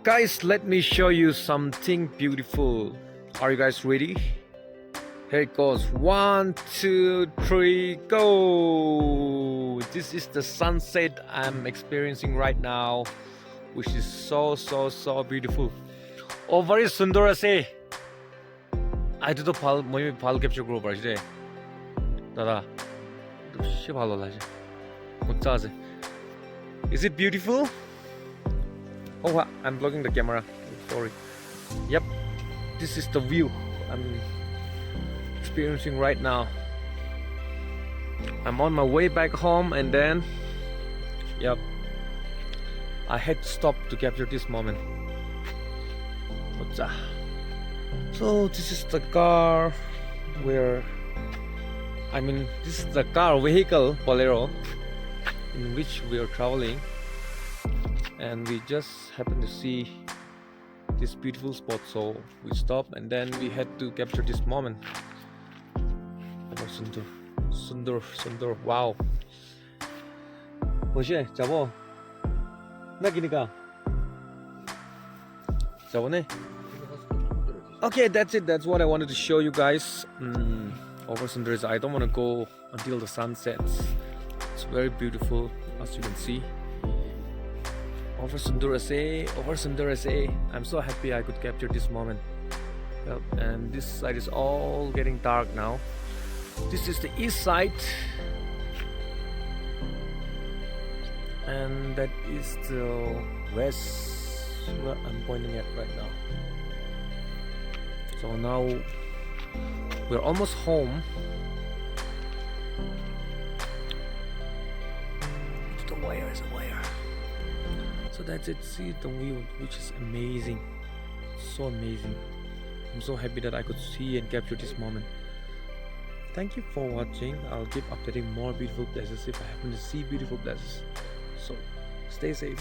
Guys, let me show you something beautiful. Are you guys ready? Here it goes. 1, 2, 3, go. This is the sunset I'm experiencing right now, which is so beautiful. Oh, very sundar ase. I do the pal capture group right today. Dada. She bhalo lage. Mujja ase. Is it beautiful? Oh, I'm blocking the camera. Sorry. Yep, this is the view I'm experiencing right now. I'm on my way back home, and then, yep, I had to stop to capture this moment. So this is the car where, this is the car vehicle Bolero in which we are traveling. And we just happened to see this beautiful spot, so we stopped and then we had to capture this moment. Sundar, wow. 뭐지? 잡어. 나 기니까. 잡어네. Okay, that's it. That's what I wanted to show you guys. Over Sundar, I don't want to go until the sun sets. It's very beautiful, as you can see. Over Sundar Ase. I'm so happy I could capture this moment. Yep, and this side is all getting dark now. This is the east side, and that is the west where I'm pointing at right now. So now we're almost home. The wire is a wire. So that's it. See the view, which is amazing, so amazing. I'm so happy that I could see and capture this moment. Thank you for watching. I'll keep updating more beautiful places if I happen to see beautiful places. So stay safe.